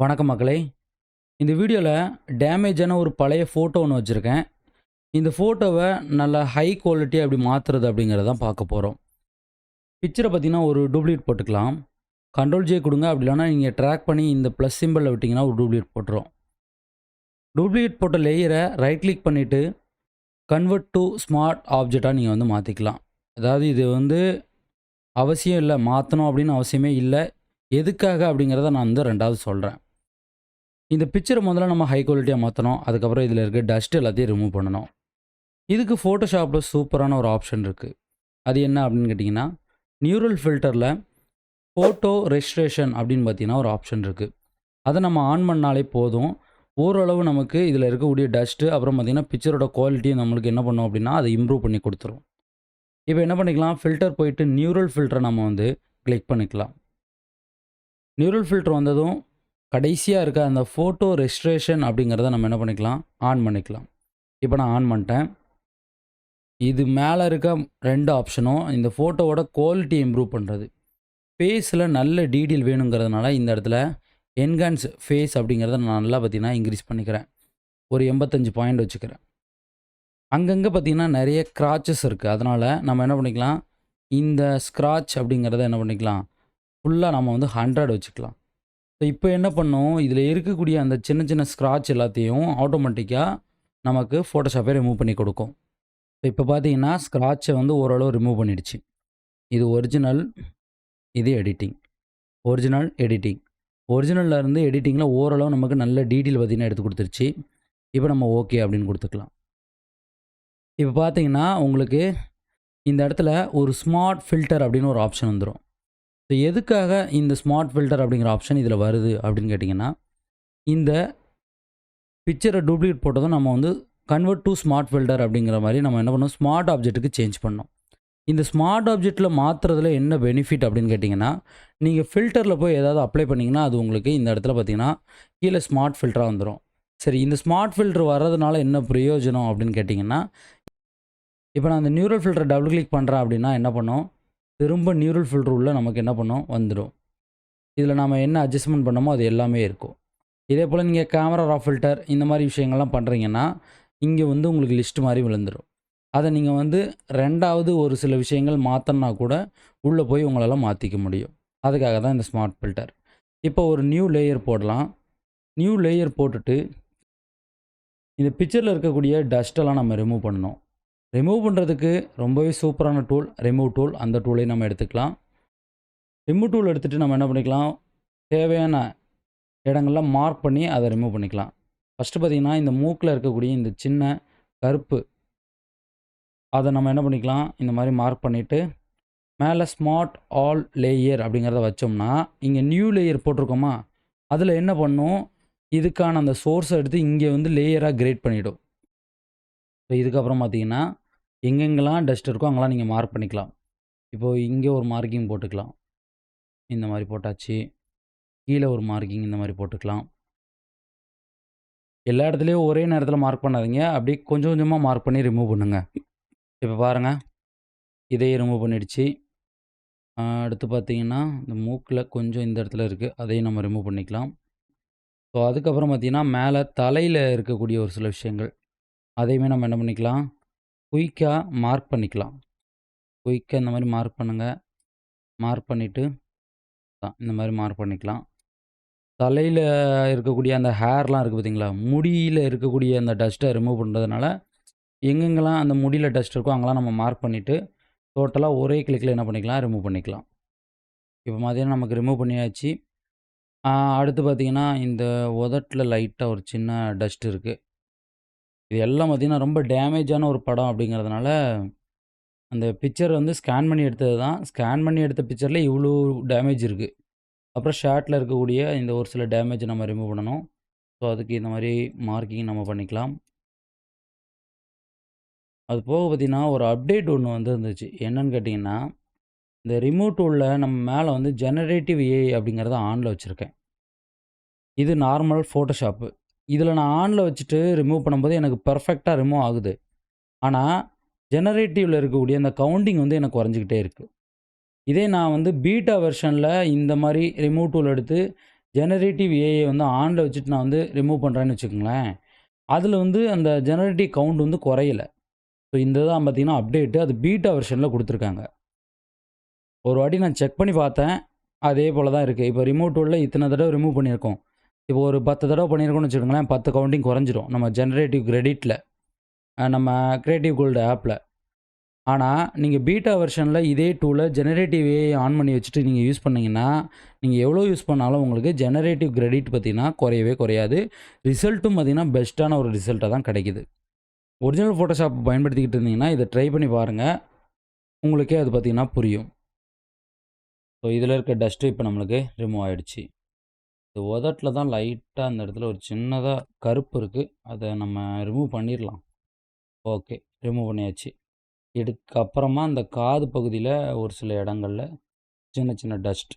வணக்கம் மக்களே. இந்த வீடியோவில் டேமேஜான ஒரு பழைய ஃபோட்டோ ஒன்று வச்சுருக்கேன். இந்த ஃபோட்டோவை நல்லா ஹை குவாலிட்டி அப்படி மாற்றுறது அப்படிங்கிறத தான் பார்க்க போகிறோம். பிக்சரை பார்த்தீங்கன்னா ஒரு டூப்ளிகேட் போட்டுக்கலாம். கண்ட்ரோல் ஜே கொடுங்க, அப்படி இல்லைனா நீங்கள் ட்ராக் பண்ணி இந்த ப்ளஸ் சிம்பிளில் விட்டிங்கன்னா ஒரு டூப்ளிகேட் போட்டுரும். டூப்ளிகேட் போட்ட லேயரை ரைட் கிளிக் பண்ணிவிட்டு கன்வெர்ட் டு ஸ்மார்ட் ஆப்ஜெக்டாக நீங்கள் வந்து மாற்றிக்கலாம். அதாவது இது வந்து அவசியம் இல்லை, மாற்றணும் அப்படின்னு அவசியமே இல்லை. எதுக்காக அப்படிங்கிறத நான் வந்து ரெண்டாவது சொல்கிறேன். இந்த பிக்சரை முதல்ல நம்ம ஹை குவாலிட்டியாக மாற்றணும். அதுக்கப்புறம் இதில் இருக்க டஸ்ட் எல்லாத்தையும் ரிமூவ் பண்ணணும். இதுக்கு ஃபோட்டோஷாப்பில் சூப்பரான ஒரு ஆப்ஷன் இருக்குது. அது என்ன அப்படின்னு கேட்டிங்கன்னா, நியூரல் ஃபில்டரில் ஃபோட்டோ ரெஜிஸ்ட்ரேஷன் அப்படின்னு பார்த்தீங்கன்னா ஒரு ஆப்ஷன் இருக்குது. அதை நம்ம ஆன் பண்ணாலே போதும். ஓரளவு நமக்கு இதில் இருக்கக்கூடிய டஸ்ட்டு அப்புறம் பார்த்திங்கன்னா பிக்சரோட குவாலிட்டி நம்மளுக்கு என்ன பண்ணும் அப்படின்னா அதை இம்ப்ரூவ் பண்ணி கொடுத்துரும். இப்போ என்ன பண்ணிக்கலாம், ஃபில்டர் போயிட்டு நியூரல் ஃபில்டரை நம்ம வந்து கிளிக் பண்ணிக்கலாம். நியூரல் ஃபில்டர் வந்ததும் கடைசியாக இருக்க அந்த ஃபோட்டோ ரெஜிஸ்ட்ரேஷன் அப்படிங்கிறத நம்ம என்ன பண்ணிக்கலாம், ஆன் பண்ணிக்கலாம். இப்போ நான் ஆன் பண்ணிட்டேன். இது மேலே இருக்க 2 ஆப்ஷனும் இந்த ஃபோட்டோவோட குவாலிட்டி இம்ப்ரூவ் பண்ணுறது. ஃபேஸில் நல்ல டீட்டெயில் வேணுங்கிறதுனால இந்த இடத்துல என்ஹான்ஸ் ஃபேஸ் அப்படிங்கிறத நான் நல்லா பார்த்தீங்கன்னா இன்க்ரீஸ் பண்ணிக்கிறேன். ஒரு 85 பாயிண்ட் வச்சுக்கிறேன். அங்கங்கே பார்த்தீங்கன்னா நிறைய ஸ்க்ராச்சஸ் இருக்குது. அதனால் நம்ம என்ன பண்ணிக்கலாம், இந்த ஸ்க்ராட்ச் அப்படிங்கிறத என்ன பண்ணிக்கலாம், ஃபுல்லாக நம்ம வந்து 100 வச்சுக்கலாம். ஸோ இப்போ என்ன பண்ணோம், இதில் இருக்கக்கூடிய அந்த சின்ன சின்ன ஸ்க்ராட்ச் எல்லாத்தையும் ஆட்டோமேட்டிக்காக நமக்கு ஃபோட்டோஷாப்பே ரிமூவ் பண்ணி கொடுக்கும். இப்போ பார்த்தீங்கன்னா ஸ்க்ராட்சை வந்து ஓரளவு ரிமூவ் பண்ணிடுச்சு. இது ஒரிஜினல், இது எடிட்டிங். Original, editing. ஒரிஜினலில் இருந்து எடிட்டிங்கில் ஓரளவு நமக்கு நல்ல டீட்டெயில் பார்த்தீங்கன்னா எடுத்து கொடுத்துருச்சு. இப்போ நம்ம ஓகே அப்படின்னு கொடுத்துக்கலாம். இப்போ பார்த்தீங்கன்னா உங்களுக்கு இந்த இடத்துல ஒரு ஸ்மார்ட் ஃபில்டர் அப்படின்னு ஒரு ஆப்ஷன் வந்துடும். ஸோ எதுக்காக இந்த ஸ்மார்ட் ஃபில்டர் அப்படிங்கிற ஆப்ஷன் இதில் வருது அப்படின்னு கேட்டிங்கன்னா, இந்த பிக்சரை டூப்ளிகேட் போட்டதும் நம்ம வந்து கன்வெர்ட் டு ஸ்மார்ட் ஃபில்டர் அப்படிங்கிற மாதிரி நம்ம என்ன பண்ணோம், ஸ்மார்ட் ஆப்ஜெக்ட்டுக்கு சேஞ்ச் பண்ணோம். இந்த ஸ்மார்ட் ஆப்ஜெக்ட்டில் மாற்றுறதுல என்ன பெனிஃபிட் அப்படின்னு கேட்டிங்கன்னா, நீங்கள் ஃபில்டரில் போய் ஏதாவது அப்ளை பண்ணிங்கன்னா அது உங்களுக்கு இந்த இடத்துல பார்த்தீங்கன்னா கீழே ஸ்மார்ட் ஃபில்டராக வந்துடும். சரி, இந்த ஸ்மார்ட் ஃபில்டர் வர்றதுனால என்ன பிரயோஜனம் அப்படின்னு கேட்டிங்கன்னா, இப்போ நான் அந்த நியூரல் ஃபில்டரை டபுள் கிளிக் பண்ணுறேன் அப்படின்னா என்ன பண்ணோம், திரும்ப நியூரல் ஃபில்டர் உள்ள நமக்கு என்ன பண்ணோம், வந்துடும். இதில் நம்ம என்ன அட்ஜஸ்ட்மெண்ட் பண்ணமோ அது எல்லாமே இருக்கும். இதே போல் நீங்கள் கேமரா ரா ஃபில்டர் இந்த மாதிரி விஷயங்கள்லாம் பண்ணுறீங்கன்னா இங்கே வந்து உங்களுக்கு லிஸ்ட் மாதிரி விழுந்துடும். அதை நீங்கள் வந்து ரெண்டாவது ஒரு சில விஷயங்கள் மாற்றினா கூட உள்ளே போய் உங்களால் மாற்றிக்க முடியும். அதுக்காக தான் இந்த ஸ்மார்ட் ஃபில்டர். இப்போ ஒரு நியூ லேயர் போடலாம். நியூ லேயர் போட்டுட்டு இந்த பிக்சரில் இருக்கக்கூடிய டஸ்ட்டெல்லாம் நம்ம ரிமூவ் பண்ணணும். ரிமூவ் பண்ணுறதுக்கு ரொம்பவே சூப்பரான டூல் ரிமூவ் டூல். அந்த டூலையும் நம்ம எடுத்துக்கலாம். ரிமூவ் டூல் எடுத்துகிட்டு நம்ம என்ன பண்ணிக்கலாம், தேவையான இடங்கள்லாம் மார்க் பண்ணி அதை ரிமூவ் பண்ணிக்கலாம். ஃபஸ்ட்டு பார்த்திங்கன்னா இந்த மூக்கில் இருக்கக்கூடிய இந்த சின்ன கருப்பு அதை நம்ம என்ன பண்ணிக்கலாம், இந்த மாதிரி மார்க் பண்ணிவிட்டு மேலே ஸ்மார்ட் ஆல் லேயர் அப்படிங்கிறத வச்சோம்னா இங்கே நியூ லேயர் போட்டிருக்கோமா, அதில் என்ன பண்ணும், இதுக்கான அந்த சோர்ஸை எடுத்து இங்கே வந்து லேயராக கிரேட் பண்ணிவிடும். ஸோ இதுக்கப்புறம் பார்த்தீங்கன்னா எங்கெங்கெல்லாம் டஸ்ட் இருக்கோ அங்கெல்லாம் நீங்கள் மார்க் பண்ணிக்கலாம். இப்போது இங்கே ஒரு மார்க்கிங் போட்டுக்கலாம். இந்த மாதிரி போட்டாச்சு. கீழே ஒரு மார்க்கிங் இந்த மாதிரி போட்டுக்கலாம். எல்லா இடத்துலையும் ஒரே நேரத்தில் மார்க் பண்ணாதீங்க. அப்படியே கொஞ்சம் கொஞ்சமாக மார்க் பண்ணி ரிமூவ் பண்ணுங்கள். இப்போ பாருங்கள், இதையும் ரிமூவ் பண்ணிடுச்சு. அடுத்து பார்த்தீங்கன்னா இந்த மூக்கில் கொஞ்சம் இந்த இடத்துல இருக்குது, அதையும் நம்ம ரிமூவ் பண்ணிக்கலாம். ஸோ அதுக்கப்புறம் பார்த்தீங்கன்னா மேலே தலையில் இருக்கக்கூடிய ஒரு சில விஷயங்கள் அதையுமே நம்ம என்ன பண்ணிக்கலாம், குயிக்காக மார்க் பண்ணிக்கலாம். குயிக்காக இந்த மாதிரி மார்க் பண்ணுங்கள். மார்க் பண்ணிவிட்டு இந்த மாதிரி மார்க் பண்ணிக்கலாம். தலையில் இருக்கக்கூடிய அந்த ஹேர்லாம் இருக்குது பார்த்தீங்களா, முடியில் இருக்கக்கூடிய அந்த டஸ்ட்டை ரிமூவ் பண்ணுறதுனால எங்கெங்கெல்லாம் அந்த முடியில் டஸ்ட் இருக்கோ அங்கெல்லாம் நம்ம மார்க் பண்ணிவிட்டு டோட்டலாக ஒரே கிளிக்கில் என்ன பண்ணிக்கலாம், ரிமூவ் பண்ணிக்கலாம். இப்போ பார்த்தீங்கன்னா நமக்கு ரிமூவ் பண்ணியாச்சு. அடுத்து பார்த்தீங்கன்னா இந்த உதட்டில் லைட்டாக ஒரு சின்ன டஸ்ட் இருக்குது. இது எல்லாம் பார்த்தீங்கன்னா ரொம்ப டேமேஜான ஒரு படம் அப்படிங்கிறதுனால அந்த பிக்சர் வந்து ஸ்கேன் பண்ணி எடுத்தது தான். ஸ்கேன் பண்ணி எடுத்த பிக்சரில் இவ்வளோ டேமேஜ் இருக்குது. அப்புறம் ஷார்ட்டில் இருக்கக்கூடிய இந்த ஒரு சில டேமேஜை நம்ம ரிமூவ் பண்ணணும். ஸோ அதுக்கு இந்த மாதிரி மார்க்கிங் நம்ம பண்ணிக்கலாம். அது போக பார்த்தீங்கன்னா ஒரு அப்டேட் ஒன்று வந்துருந்துச்சு. என்னன்னு கேட்டிங்கன்னா, இந்த ரிமூவ் டூலில் நம்ம மேலே வந்து ஜெனரேட்டிவ் ஏஐ அப்படிங்கிறத ஆனில் வச்சுருக்கேன். இது நார்மல் ஃபோட்டோஷாப்பு. இதில் நான் ஆனில் வச்சுட்டு ரிமூவ் பண்ணும்போது எனக்கு பர்ஃபெக்டாக ரிமூவ் ஆகுது. ஆனால் ஜெனரேட்டிவில் இருக்கக்கூடிய அந்த கவுண்டிங் வந்து எனக்கு குறைஞ்சிக்கிட்டே இருக்குது. இதே நான் வந்து பீட்டா வெர்ஷனில் இந்த மாதிரி ரிமூவ் டூல் எடுத்து ஜெனரேட்டிவ் ஏஐ வந்து ஆன்ல வச்சுட்டு நான் வந்து ரிமூவ் பண்ணுறேன்னு வச்சுக்கோங்களேன், அதில் வந்து அந்த ஜெனரேட்டிவ் கவுண்ட் வந்து குறையல. ஸோ இந்த தான் பார்த்தீங்கன்னா அப்டேட்டு. அது பீட்டா வெர்ஷனில் கொடுத்துருக்காங்க. ஒரு வாட்டி நான் செக் பண்ணி பார்த்தேன். அதே போல தான் இருக்கு. இப்போ ரிமூவ் டூல்ல இத்தனை தடவ ரிமூவ் பண்ணியிருக்கோம். இப்போ ஒரு 10 தடவ பண்ணியிருக்கோம்னு வச்சுக்கோங்களேன், 10 கவுண்டிங் குறைஞ்சிரும். நம்ம ஜெனரேட்டிவ் கிரெடிட்ல, நம்ம கிரியேட்டிவ் கோல்டு ஆப்ல. ஆனா, நீங்க பீட்டா வெர்ஷன்ல இதே டூல ஜெனரேட்டிவ் ஏஐ ஆன் பண்ணி வச்சுட்டு நீங்க யூஸ் பண்ணீங்கன்னா, நீங்க எவ்வளோ யூஸ் பண்ணாலும் உங்களுக்கு ஜெனரேட்டிவ் கிரெடிட் பார்த்தீங்கன்னா குறையவே குறையாது. ரிசல்ட்டும் பார்த்தீங்கன்னா பெஸ்ட்டான ஒரு ரிசல்ட்டா தான் கிடைக்குது. ஒரிஜினல் ஃபோட்டோஷாப் பயன்படுத்திக்கிட்டு இருந்தீங்கன்னா, இத ட்ரை பண்ணி பாருங்க. உங்களுக்கே அது பார்த்தீங்கன்னா புரியும். ஸோ இதில இருக்க டஸ்ட்டு இப்போ நம்மளுக்கு ரிமூவ் ஆயிடுச்சு. இந்த உதட்டில தான் லைட்டா அந்த இடத்துல ஒரு சின்னதா கருப்பு இருக்கு. அத நம்ம ரிமூவ் பண்ணிரலாம். ஓகே. ரிமூவ் பண்ணியாச்சு. இதுக்கப்புறமா அந்த காது பகுதியில ஒரு சில இடங்கள்ல சின்ன சின்ன டஸ்ட்.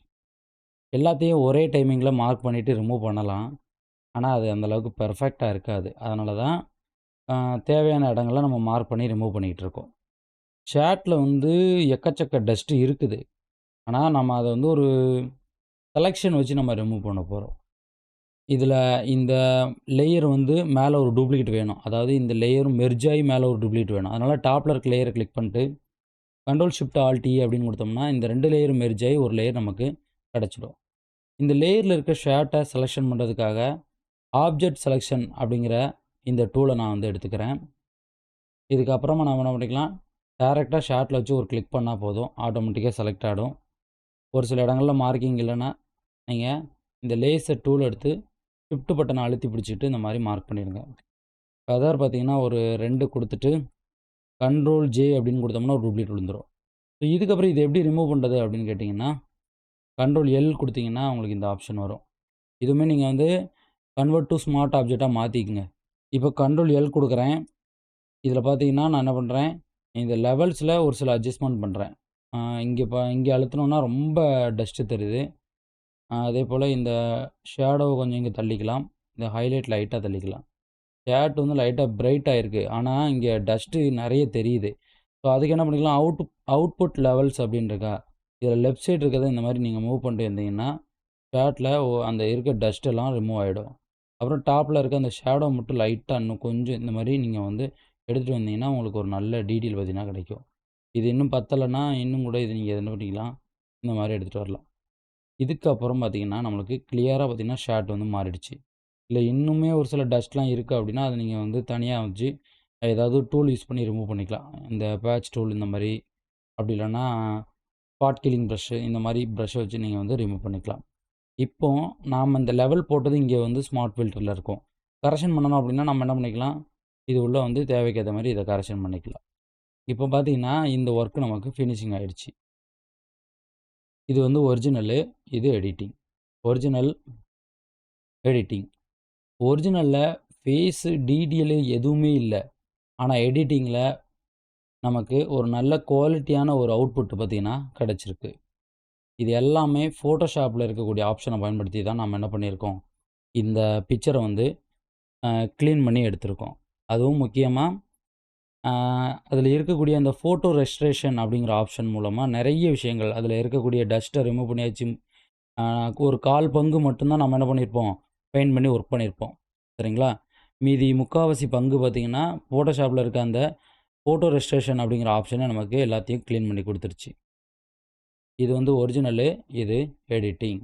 எல்லாத்தையும் ஒரே டைமிங்கில மார்க் பண்ணிட்டு ரிமூவ் பண்ணலாம். ஆனா, அது அந்த அளவுக்கு பெர்ஃபெக்ட்டா இருக்காது. அதனால தான் அ தேவையான இடங்கள்ல நம்ம மார்க் பண்ணி ரிமூவ் பண்ணிக்கிட்டு இருக்கோம். சேட்ல வந்து எக்கச்சக்க டஸ்ட் இருக்குது. ஆனா, நம்ம அத வந்து ஒரு செலக்ஷன் வச்சு நம்ம ரிமூவ் பண்ண போறோம். இதில இந்த லேயர் வந்து மேல ஒரு டூப்ளிகேட் வேணும். அதாவது இந்த லேயரும் மெர்ஜ் ஆயி மேல ஒரு டூப்ளிகேட் வேணும். அதனால டாப்ல இருக்க லேயர கிளிக் பண்ணிட்டு, கண்ட்ரோல் ஷிஃப்ட் ஆல்ட் இ அப்படின்னு குடுத்தோம்னா, இந்த 2 லேயரும் மெர்ஜ் ஆயி ஒரு லேயர் நமக்கு கிடைச்சிடும். இந்த லேயர்ல இருக்க ஷேட்ட செலக்ஷன் பண்றதுக்காக, ஆப்ஜெக்ட் செலக்ஷன் அப்படிங்கிற இந்த டூல நான் வந்து எடுத்துக்கிறேன். இதுக்கப்புறமா நாம என்ன பண்ணிக்கலாம், டைரக்ட்டா ஷேட்ல வச்சு ஒரு கிளிக் பண்ணா போதும். ஆட்டோமேட்டிக்கா செலக்ட் ஆயிடும். ஒரு சில இடங்கள்ல மார்க்கிங் இல்லன்னா, நீங்க இந்த லேசர் டூல் எடுத்து ஷிஃப்ட் பட்டன அழுத்தி பிடிச்சுட்டு இந்த மாரி மார்க் பண்ணிடுங்க. கலர் பார்த்தீங்கன்னா, ஒரு 2 குடுத்துட்டு, கண்ட்ரோல் ஜே அப்படின்னு குடுத்தோம்னா ஒரு டூப்ளிகேட் விழுந்துரும். ஸோ இதுக்கப்புறம் இத எப்படி ரிமூவ் பண்றது அப்படின்னு கேட்டீங்கன்னா, கண்ட்ரோல் எல் குடுத்தீங்கன்னா உங்களுக்கு இந்த ஆப்ஷன் வரும். இதுவுமே நீங்க வந்து கன்வெர்ட் டூ ஸ்மார்ட் ஆப்ஜெக்ட்டா மாத்திக்கங்க. இப்போ கண்ட்ரோல் எல் குடுக்குறேன். இதில பார்த்தீங்கன்னா, நான் என்ன பண்றேன், இந்த லெவல்ஸ்ல ஒரு சில அட்ஜஸ்ட்மென்ட் பண்றேன். இங்க அழுத்துனோம்னா ரொம்ப டஸ்ட் தெரியுது. அதேபோல இந்த ஷேடோவ கொஞ்சம் இங்க தள்ளிக்கலாம். இந்த ஹைலைட் லைட்டா தள்ளிக்கலாம். சேட் வந்து லைட்டா பிரைட் ஆயிருக்கு. ஆனா, இங்க டஸ்ட்டு நெறைய தெரியுது. ஸோ, அதுக்கு என்ன பண்ணிக்கலாம், அவுட்புட் லெவல்ஸ் அப்படின்னு இருக்கா? இதில லெஃப்ட் சைடு இருக்கிறத இந்த மாரி நீங்க மூவ் பண்ணிட்டு வந்தீங்கன்னா, சேட்ல அந்த இருக்க டஸ்ட் எல்லாம் ரிமூவ் ஆயிடும். அப்புறம் டாப்ல இருக்க அந்த ஷேடோ மட்டும் லைட்டா இன்னும் கொஞ்சம் இந்த மாரி நீங்க வந்து எடுத்துட்டு வந்தீங்கன்னா, உங்களுக்கு ஒரு நல்ல டீட்டெயில் பார்த்தீங்கன்னா கிடைக்கும். இது இன்னும் பத்தலன்னா, இன்னும் கூட இது நீங்க என்ன பண்ணிக்கலாம், இந்த மாரி எடுத்துட்டு வரலாம். இதுக்கப்புறம் பார்த்தீங்கன்னா, நம்மளுக்கு கிளியரா பார்த்தீங்கன்னா, ஷேட் வந்து மாறிடுச்சு. இல்ல இன்னுமே ஒரு சில டஸ்ட்லாம் இருக்கு அப்படின்னா, அத நீங்க வந்து தனியா வச்சு ஏதாவது டூல் யூஸ் பண்ணி ரிமூவ் பண்ணிக்கலாம். இந்த பேட்ச் டூல் இந்த மாரி, அப்படி இல்லன்னா ஸ்பாட் கில்லிங் பிரஷ் இந்த மாரி பிரஷ்ஷ வச்சு நீங்க வந்து ரிமூவ் பண்ணிக்கலாம். இப்போ நாம இந்த லெவல் போட்டது இங்க வந்து ஸ்மார்ட் ஃபில்டர்ல இருக்கும். கரெக்ஷன் பண்ணணும் அப்படின்னா, நம்ம என்ன பண்ணிக்கலாம், இது உள்ள வந்து தேவைக்கு ஏத்த மாரி இத கரெக்ஷன் பண்ணிக்கலாம். இப்போ பார்த்தீங்கன்னா, இந்த ஒர்க் நமக்கு ஃபினிஷிங் ஆயிடுச்சு. இது வந்து ஒரிஜினலு, இது எடிட்டிங். Original, editing. ஒரிஜினல்ல ஃபேஸு, டீடெயிலு எதுவுமே இல்ல. ஆனா எடிட்டிங்ல நமக்கு ஒரு நல்ல குவாலிட்டியான ஒரு அவுட்புட் பார்த்தீங்கன்னா கிடைச்சிருக்கு. இது எல்லாமே ஃபோட்டோஷாப்ல இருக்கக்கூடிய ஆப்ஷன பயன்படுத்தி தான் நம்ம என்ன பண்ணியிருக்கோம், இந்த பிக்சர வந்து கிளீன் பண்ணி எடுத்திருக்கோம். அதுவும் முக்கியமா அதில இருக்கக்கூடிய அந்த ஃபோட்டோ ரெஸ்டரேஷன் அப்படிங்கிற ஆப்ஷன் மூலமா நெறைய விஷயங்கள் அதில இருக்கக்கூடிய டஸ்ட்ட ரிமூவ் பண்ணியாச்சு. அ ஒரு 1/4 பங்கு மட்டும் தான் நம்ம என்ன பண்ணியிருப்போம், பெயிண்ட் பண்ணி ஒர்க் பண்ணியிருப்போம். சரிங்களா? மீதி முக்காவாசி பங்கு பார்த்தீங்கன்னா, ஃபோட்டோஷாப்ல இருக்க அந்த ஃபோட்டோ ரெஸ்டரேஷன் அப்படிங்கிற ஆப்ஷனே நமக்கு எல்லாத்தையும் கிளீன் பண்ணி குடுத்துருச்சு. இது வந்து ஒரிஜினலு, இது எடிட்டிங்.